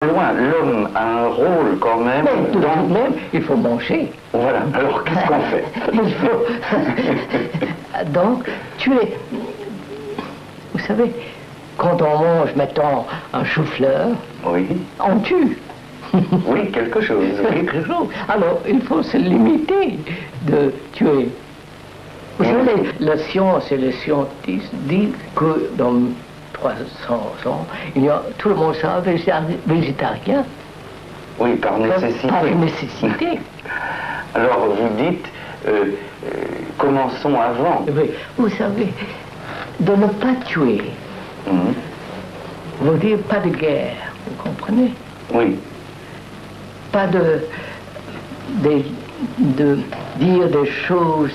Loin, l'homme a un rôle quand même. Mais tout de même, il faut manger. Voilà, alors qu'est-ce qu'on fait? Il faut... Donc, tuer. Vous savez, quand on mange, mettons, un chou-fleur, oui. On tue. Oui, quelque chose. Oui. Quelque chose. Alors, il faut se limiter de tuer. Vous savez, la science et les scientifiques disent que dans 300 ans, tout le monde sera végétarien. Oui, par nécessité. Par nécessité. Alors, vous dites, commençons avant. Oui, vous savez, de ne pas tuer, vous dire pas de guerre, vous comprenez? Oui. Pas de dire des choses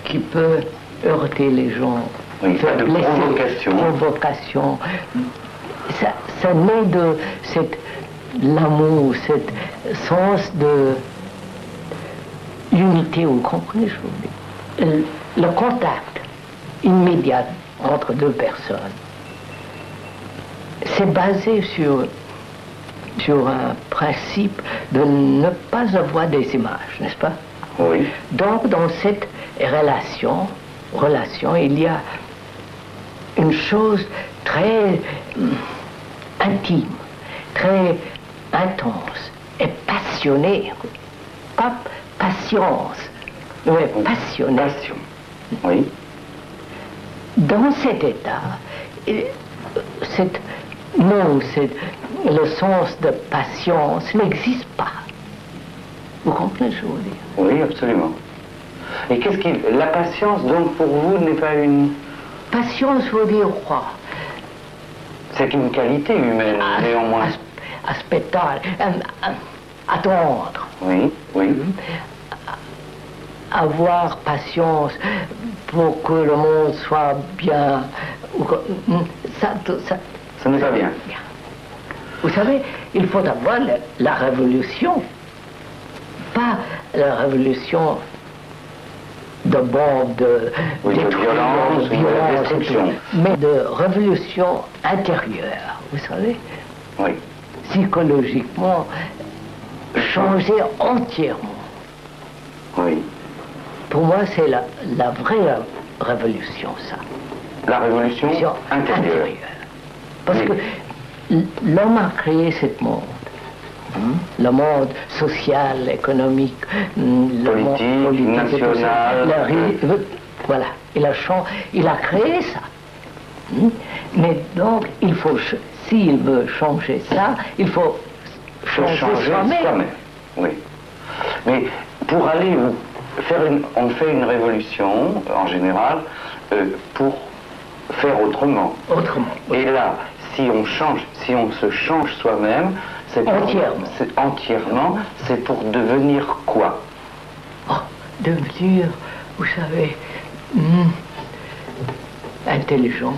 qui peuvent heurter les gens. Oui, pas de provocation. Provocation. Ça naît de l'amour, cet sens de l'unité, vous comprenez, je vous dis. Le contact immédiat entre deux personnes, c'est basé sur un principe de ne pas avoir des images, n'est-ce pas? Oui. Donc, dans cette relation, il y a une chose très intime, très intense et passionnée. Pas patience, mais passionnée. Passion. Oui. Dans cet état, le sens de patience n'existe pas. Vous comprenez ce que je veux dire? Oui, absolument. Et qu'est-ce qui... La patience, donc, pour vous, n'est pas une... Patience veut dire quoi? C'est une qualité humaine, néanmoins. Attendre. Oui, oui. Avoir patience pour que le monde soit bien. Ça n'est pas bien. Vous savez, il faut avoir la révolution. Pas la révolution de bombe, de violence, de destruction, mais de révolution intérieure, vous savez. Oui. Psychologiquement, changer entièrement. Oui. Pour moi, c'est la vraie révolution, ça. La révolution intérieure. Parce que l'homme a créé ce monde. Le monde social, économique, le monde politique, national. Voilà, il a créé ça. Mais donc, s'il veut changer ça, il faut changer soi-même. Oui. Mais pour aller on fait une révolution, en général, pour faire autrement. Autrement. Et là, si on se change soi-même, entièrement, c'est pour devenir quoi? Oh, devenir, vous savez, intelligent,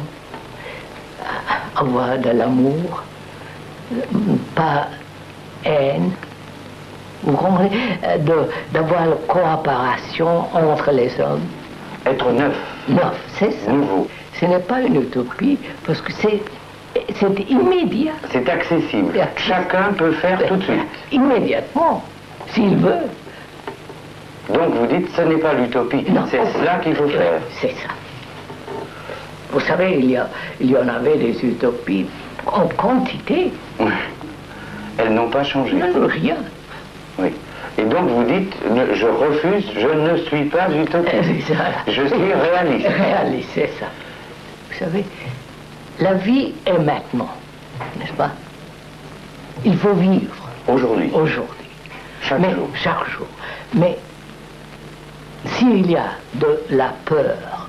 avoir de l'amour, pas haine, vous comprenez, d'avoir la coopération entre les hommes. Être neuf. Neuf, c'est ça. Nouveau. Ce n'est pas une utopie, parce que c'est immédiat. C'est accessible. Chacun peut faire tout de suite. Immédiatement, s'il veut. Donc vous dites, ce n'est pas l'utopie, c'est cela qu'il faut faire. C'est ça. Vous savez, il y en avait des utopies en quantité. Oui. Elles n'ont pas changé. Non, rien. Oui. Et donc vous dites, je refuse, je ne suis pas utopiste. Je suis réaliste. Réaliste, c'est ça. Vous savez, la vie est maintenant, n'est-ce pas? Il faut vivre. Aujourd'hui. Aujourd'hui. Chaque jour. Chaque jour. Mais s'il y a de la peur,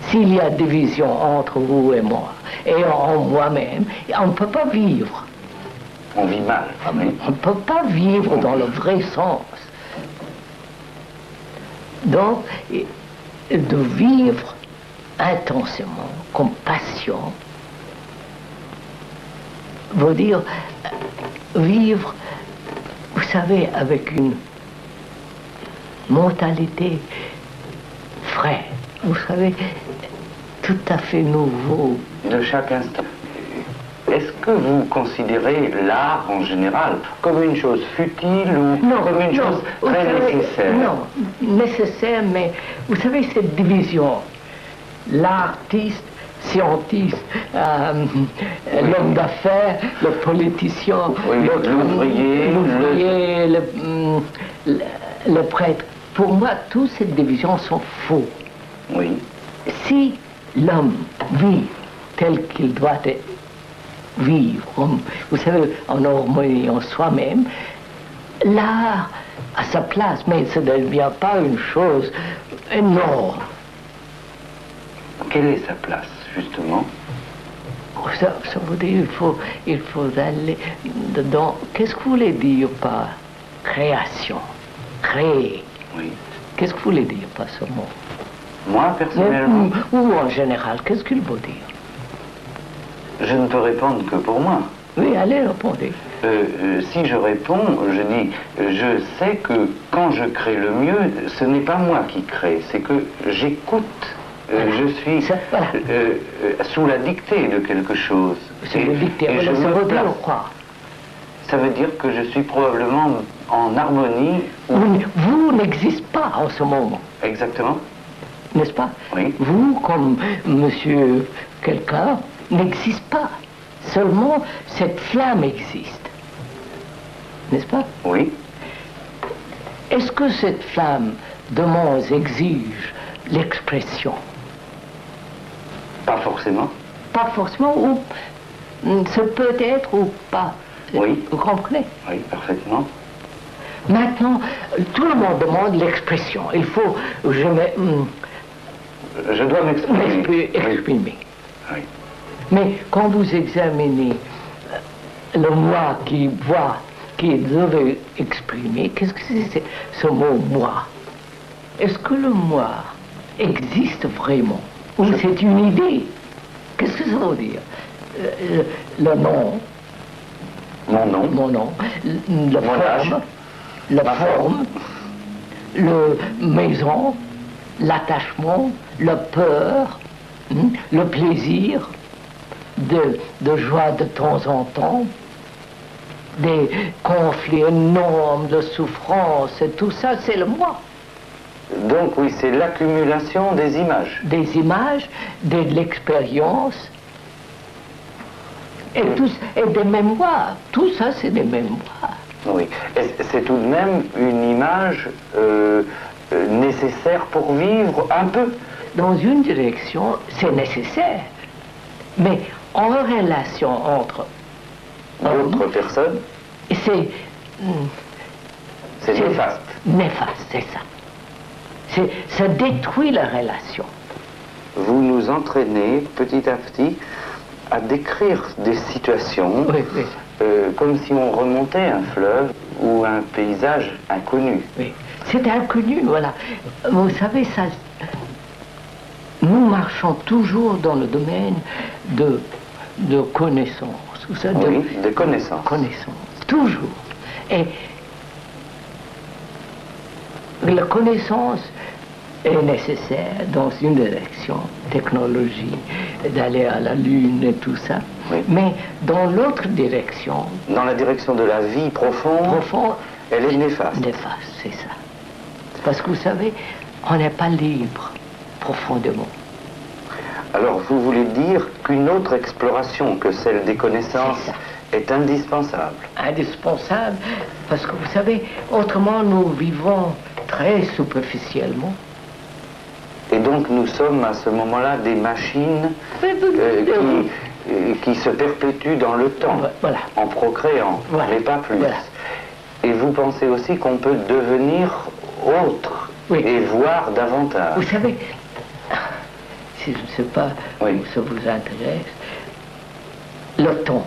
s'il y a division entre vous et moi, et en moi-même, on ne peut pas vivre. On vit mal. On ne peut pas vivre dans le vrai sens. Donc, de vivre intensément, comme passion, veut dire vivre, vous savez, avec une mentalité fraîche, vous savez, tout à fait nouveau. De chaque instant. est-ce que vous considérez l'art en général comme une chose futile ou comme une chose très nécessaire? Non, nécessaire, mais vous savez cette division, l'artiste, scientiste, l'homme d'affaires, le politicien, l'ouvrier, le prêtre. Pour moi, toutes ces divisions sont fausses. Oui. Si l'homme vit tel qu'il doit vivre, vous savez, en harmonie en soi-même, l'art a sa place, mais ça ne devient pas une chose énorme. Quelle est sa place, justement? Ça veut dire il faut aller dedans. Qu'est-ce que vous voulez dire par création? Créer. Oui. Qu'est-ce que vous voulez dire par ce mot? Moi, personnellement... Ou en général, qu'est-ce qu'il veut dire? Je ne peux répondre que pour moi. Oui, allez, répondez. Si je réponds, je dis, je sais que quand je crée le mieux, ce n'est pas moi qui crée, c'est que j'écoute. Je suis sous la dictée de quelque chose. C'est la dictée, et ça veut dire quoi? Ça veut dire que je suis probablement en harmonie. Vous n'existez pas en ce moment. Exactement. N'est-ce pas? Oui. Vous, comme monsieur quelqu'un, n'existe pas. Seulement, cette flamme existe. N'est-ce pas? Oui. Est-ce que cette flamme demande, exige l'expression? Pas forcément. Pas forcément, ou ce peut être ou pas. Oui. Vous comprenez? Oui, parfaitement. Maintenant, tout le monde demande l'expression. Il faut... Je dois m'exprimer. Exprimer. Oui. Mais quand vous examinez le moi qui voit, qui devait exprimer, qu'est-ce que c'est ce mot moi? Est-ce que le moi existe vraiment? Ou c'est une idée? Qu'est-ce que ça veut dire? Le nom. Mon nom. Mon nom. La forme. La forme. Le maison. L'attachement. La peur. Le plaisir. De joie de temps en temps. Des conflits énormes de souffrance. Et tout ça, c'est le moi. Donc oui, c'est l'accumulation des images. Des images, de l'expérience, et des mémoires. Tout ça, c'est des mémoires. Oui. C'est tout de même une image nécessaire pour vivre un peu. Dans une direction, c'est nécessaire. Mais en relation entre d'autres personnes, c'est néfaste. Néfaste, c'est ça. Ça détruit la relation. Vous nous entraînez petit à petit à décrire des situations comme si on remontait un fleuve ou un paysage inconnu. Oui, c'est inconnu, voilà. Vous savez, ça, nous marchons toujours dans le domaine de connaissance. Vous savez, oui, de connaissance. Connaissance, toujours. Et la connaissance est nécessaire dans une direction, technologie, d'aller à la Lune et tout ça. Oui. Mais dans l'autre direction... Dans la direction de la vie profonde, elle est néfaste. Néfaste, c'est ça. Parce que vous savez, on n'est pas libre, profondément. Alors vous voulez dire qu'une autre exploration que celle des connaissances est indispensable? Indispensable, parce que vous savez, autrement nous vivons très superficiellement. Et donc nous sommes à ce moment-là des machines qui se perpétuent dans le temps, en procréant, mais pas plus. Voilà. Et vous pensez aussi qu'on peut devenir autre et voir davantage? Vous savez, si je ne sais pas où ça vous intéresse, le temps.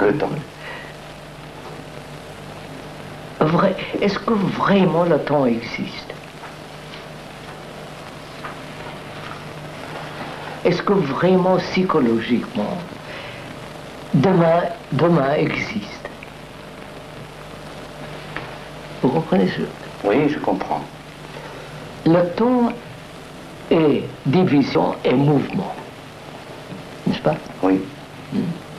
Le temps. Est-ce que vraiment le temps existe? Est-ce que vraiment psychologiquement demain existe? Vous comprenez ça? Oui, je comprends. Le temps est division et mouvement, n'est-ce pas? Oui.